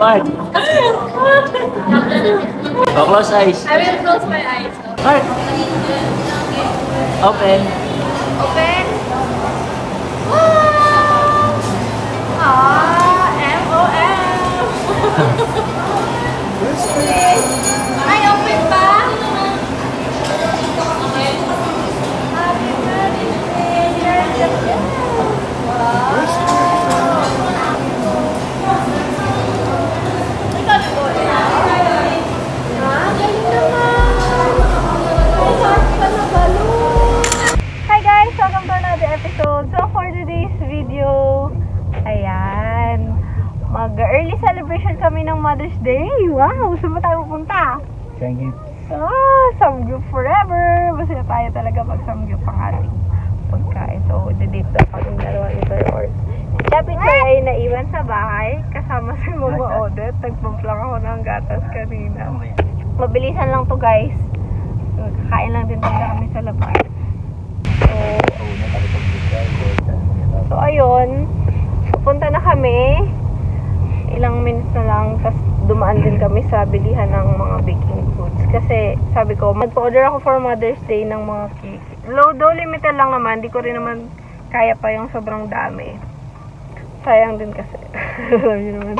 Mark. Oh, close eyes. I will close my eyes. Mark. Open. Open. Wow! M-O-M. Ay, open ba? Happy birthday. Hi guys! Welcome to another episode. So for today's video, ayan, mag-early celebration kami ng Mother's Day. Wow! Saan ba tayo pupunta? Thank you. Samgyup forever! Masaya tayo talaga pag samgyup ang ating pagkain. So, didate na kami dalawa ni Sir Ort. Si Chapit ay naiwan sa bahay kasama si Mama Odette. Nagpamplang ako ng gatas kanina. Mabilisan lang to guys. Kakain lang din talaga kami sa labas. So ayun, pupunta na kami. Ilang minutes na lang, tapos dumaan din kami sa bilihan ng mga baking foods. Kasi sabi ko, mag-order ako for Mother's Day ng mga cake. Though limited lang naman, di ko rin naman kaya pa yung sobrang dami. Sayang din kasi. Alam niyo naman.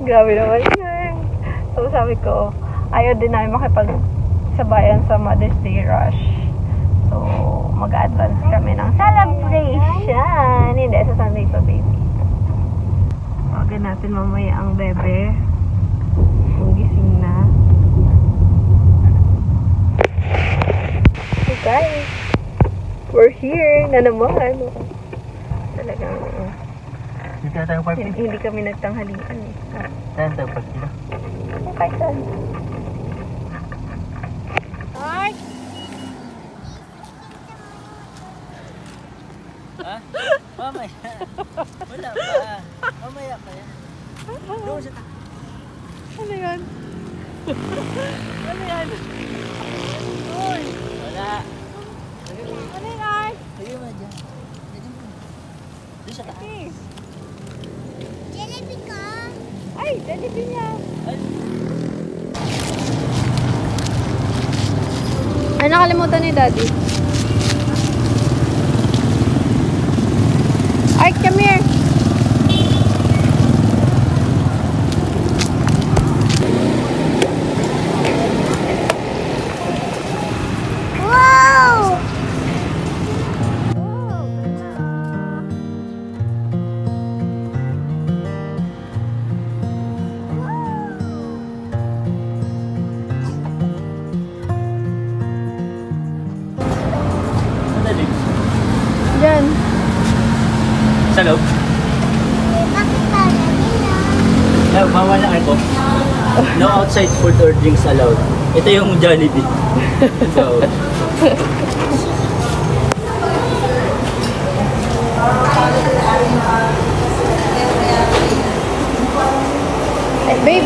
Grabe naman. So sabi ko, ayaw din namin makipagsabayan sa Mother's Day rush. So, mag-advance kami ng celebration. Hindi, sa Sunday pa, baby. Tawagan natin mamaya ang bebe. Kung gising na. So guys, we're here na naman. Talagang hindi kami nagtanghalian eh. Saan tayo pag sila? Okay, saan? Ay! Ha? Mamaya. Wala pa. Mamaya pa yan. Doon sa taas. Ano yan? Ano yan? Uy! Wala. Ano yan? Sige mo dyan. Doon sa taas. Jollibee ka? Ay, Jollibee niya. Ay, nakalimutan ni Daddy. Ay, come here. Wow! Diyan. Sa loob? No, bawal na ako. No outside food or drinks allowed. Ito yung Jollibee. So, Hey, babe.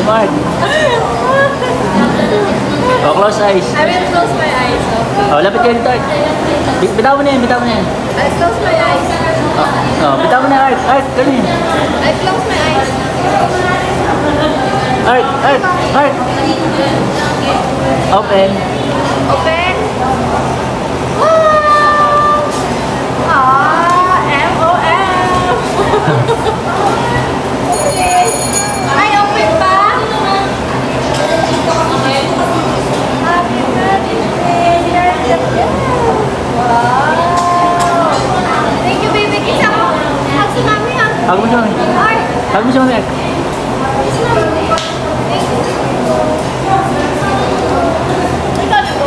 Mark. Oh, close eyes. I will close my eyes, okay? Oh, lapit kayo dito. Bitaw mo na yan, bitaw mo na yan. I'll close my eyes. Oh, bitaw mo na, Art. Art, gano'n yan. I close my eyes. Art, Art, Art. Open. Open. Wow! M-O-M! Ay, open pa? Happy birthday, dear Jessica. Wow! Thank you, baby. Kiss ako. Hug si mami, ha? Hug mo siya, mami. Art. Hug mo siya, mami. Kiss mami. Thank you. Ikaw na po.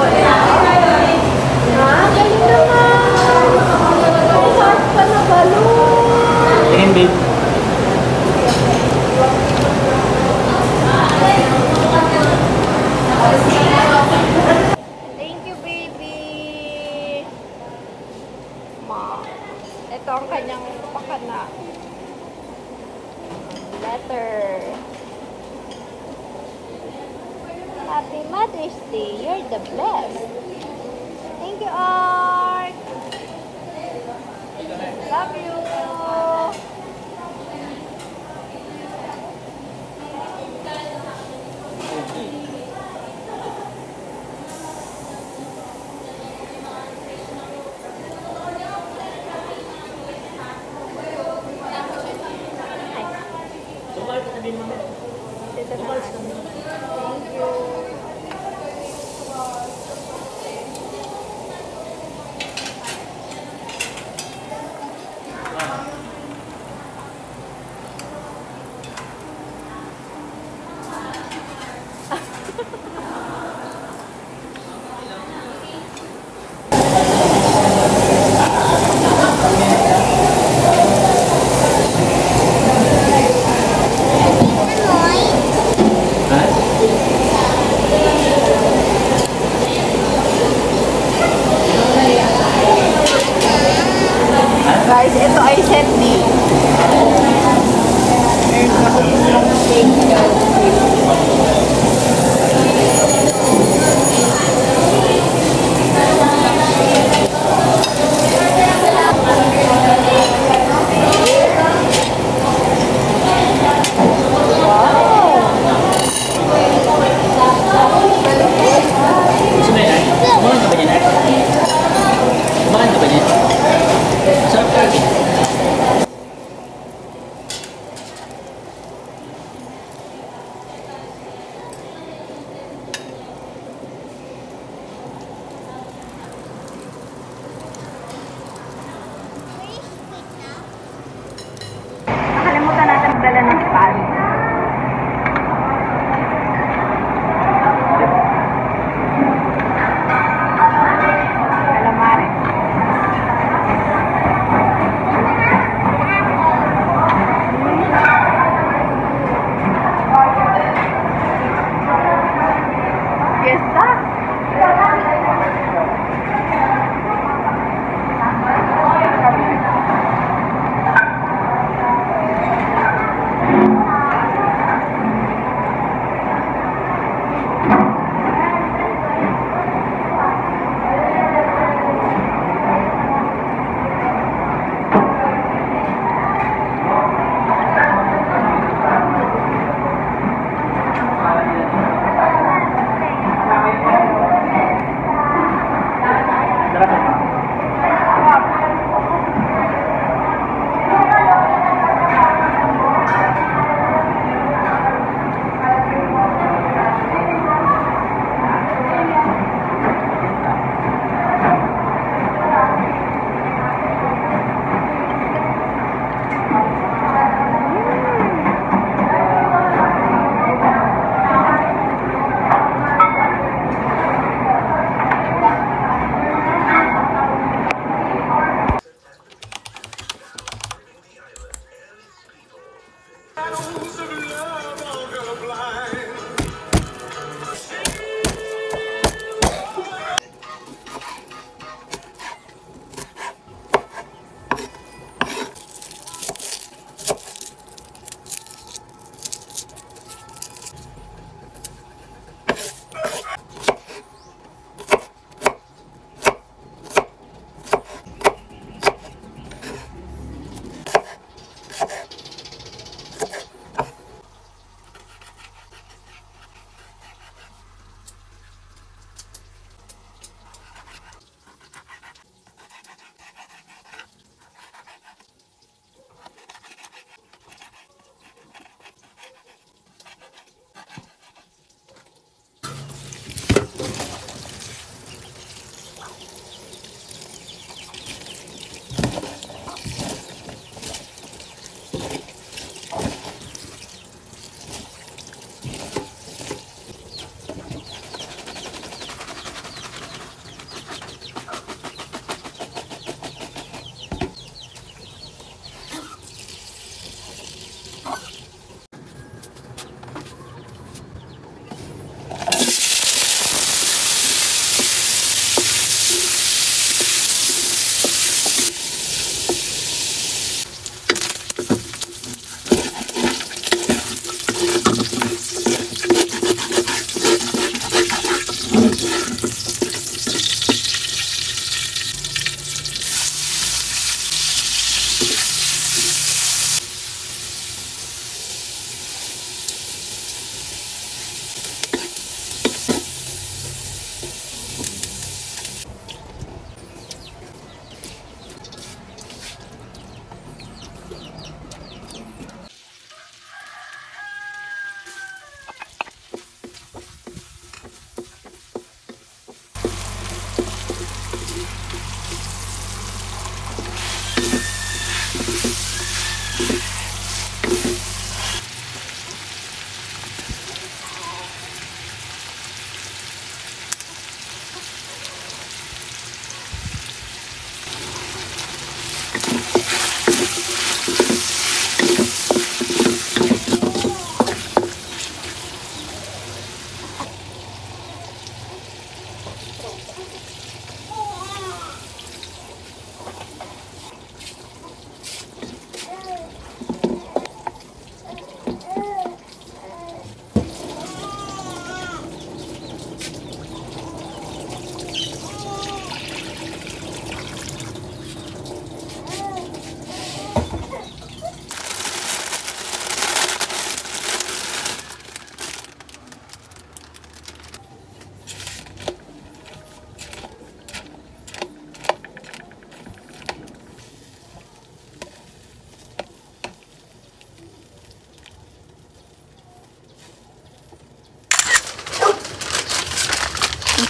Galing naman. May heart pa na balloon. Tingin, babe. Thank you, baby. Ma, ito ang kanyang pakana. Letter. Happy Mother's Day. You're the best. Thank you, Art. Love you. Thank you. Ha?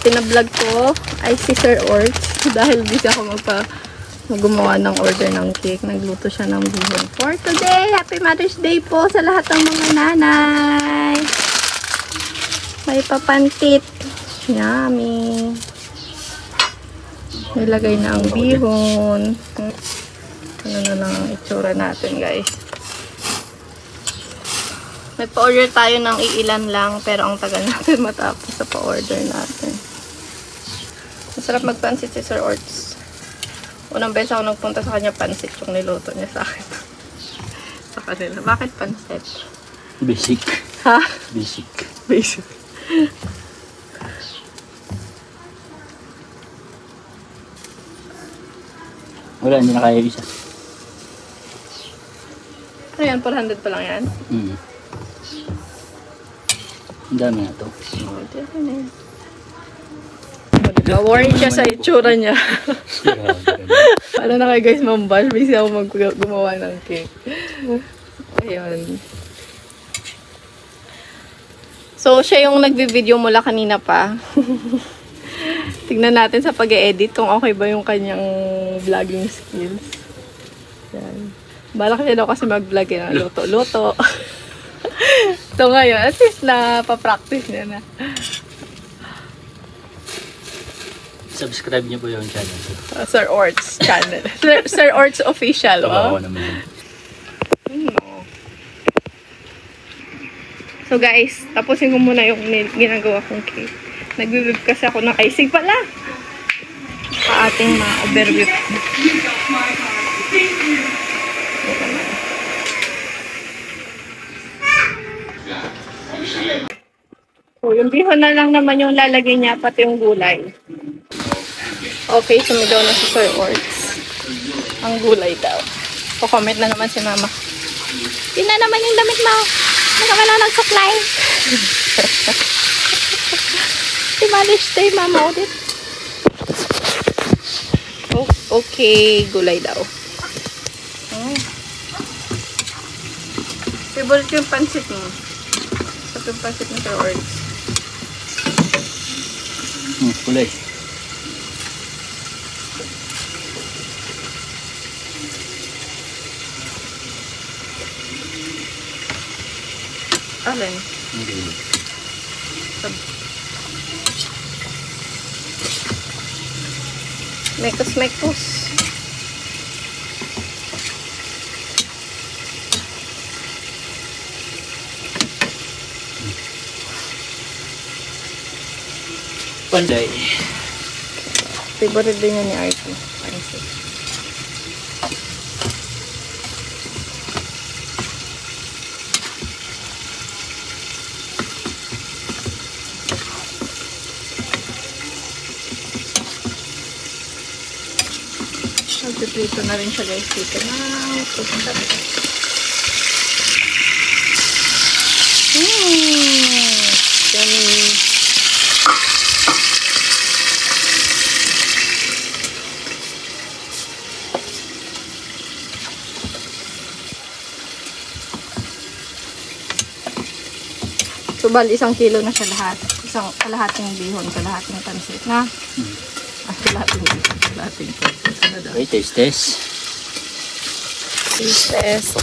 pinablog ko ay si Sir Orts dahil busy ako gumawa ng order ng cake. Nagluto siya ng bihon for today. Happy Mother's Day po sa lahat ng mga nanay. May papantit. Yummy. Nilagay na ang bihon. Ano na lang ang itsura natin, guys. Nagpa-order tayo ng iilan lang, pero ang tagal natin matapos sa pa-order natin. Masarap magpansit si Sir Orts. Unang beses ako nagpunta sa kanya, pansit yung niluto niya sa akin. Sa kanila. Bakit pansit? Basic. Ha? Basic. Basic. Wala, hindi na kaya isa. Ano yan? 400 pa lang yan? Ang dami na to. Worry siya sa itsura niya. Ano na kayo guys, mambash. Busy ako gumawa ng cake. Ayun. So, siya yung nagbi-video mula kanina pa. Tignan natin sa pag-e-edit kung okay ba yung kanyang vlogging skills. Yan. Balak siya daw kasi mag-vlog na luto-luto. So ngayon, at least na pa-practice niya na. Subscribe niyo po yung channel. Sir Orts channel. Sir Orts official. Tawa ko naman. So guys, tapusin ko muna yung ginagawa kong cake. Nagbe-whip kasi ako ng icing pala. Sa ating mga overwhip. So, yung bihon na lang naman yung lalagay niya, pati yung gulay. Okay, sumigaw na si Sir Orts. Ang gulay daw. Pa-comment na naman si Mama. Yun na naman yung damit mo. Nakawala ng supply. Si Malish Day, Mama ulit. Oh, okay, gulay daw. Favorite ko yung pansit mo. Ito yung pansit ni Sir Orts. Kulay. Alin? Mekos. Panday. Favorite din yun ni Artie. Pansit. Magpiprito na rin siya guys dito na. Yummy. So, bali 1 kilo na siya lahat. Kalahating bihon, kalahating pansit na. Kalahating pansit. Okay, taste test. Taste test.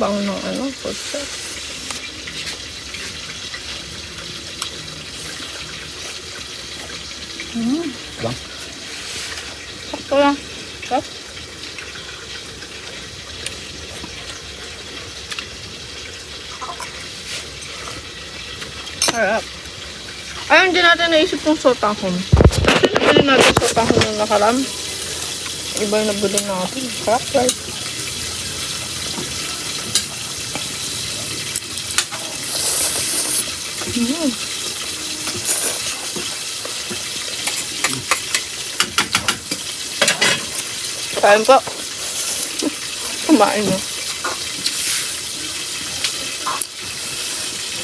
Bang ng ano, putsa. Bang? Sakto lang. Stop. Harap. Ayun, hindi natin naisip yung sotahon. Kasi nabili natin sotahon ng nakaram. Iba yung nabili natin. Sarap, guys. Kain po. Kumain mo.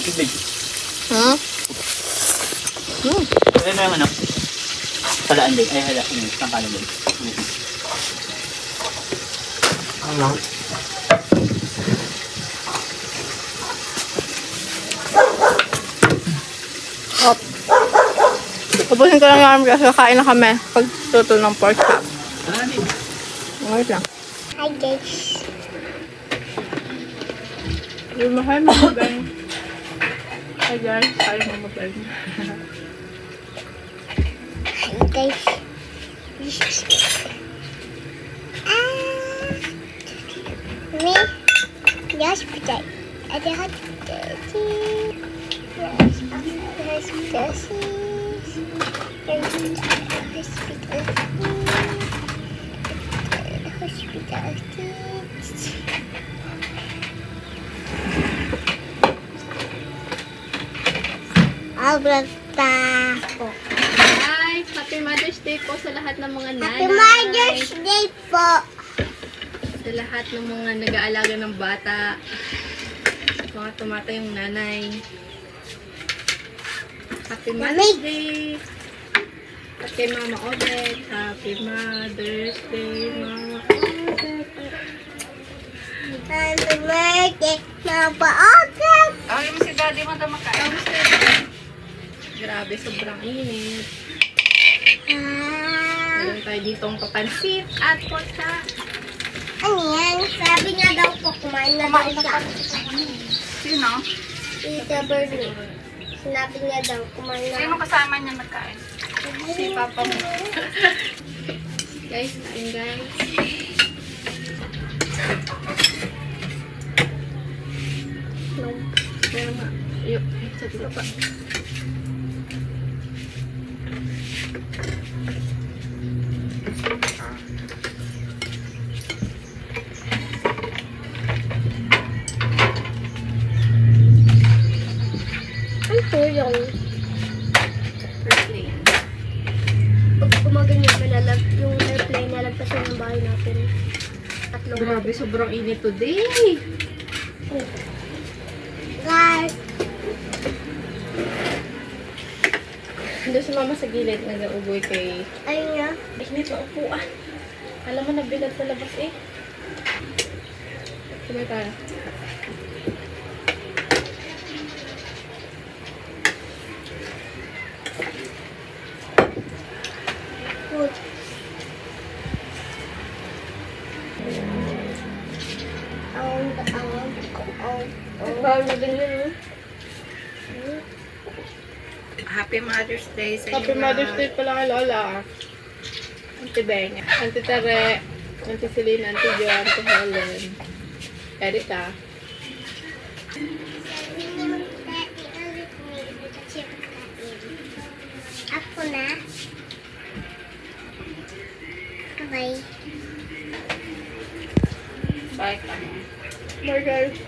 Tubig. Ha? Ano yung ano? Palaan din. Ay, hala. Tangkalan din. Ano? Hop. Tapusin ko lang yung arm kasi kakain na kami pag tutol ng pork chop. Wait lang. Hi guys. Yung mahal mo mag-ano. Hi guys, kaya mo mag-ano. Hi guys. Me. Yes, potato. Ada hot potato. Yes, potato. Guys, Happy Mother's Day po sa lahat ng mga nanay. Happy Mother's Day po. Sa lahat ng mga nag-aalaga ng bata. Mga tumata yung nanay. Happy Mother's Day. At kay Mama Odette. Happy Mother's Day, Mama Odette. Happy birthday, Mama Odette. Tawagin mo si Daddy mo na makain. Grabe, sobrang init. Walang tayo ditong papansit at porta. Ano yan? Sabi nga daw po, kumain na daw siya. Sino? Tita Bernie. Sinabi niya daw, kumain na. Sino kasama niya nagkain? Si Papa mo. Guys, kain guys. Kaya nga. Yuk, sa dito pa. Ano po yung Airplane. pag gumaganyan malalab, yung airplane nalagpasan ng bahay natin. Tatlong Grabe, sobrang init today. guys. Doon si mama sa gilid, nag-uuboy kay... Ayun nga. Init na upuan. Alam mo, nabigat sa labas eh. Sabay tayo. Food. Bawal na din yun, Happy Mother's Day sa Happy Mother's Day pala kay Lola. Auntie Benya, Auntie Tere, Auntie Celine, Auntie Jo, Auntie Helen, Erika. Ako na. Okay. Bye guys.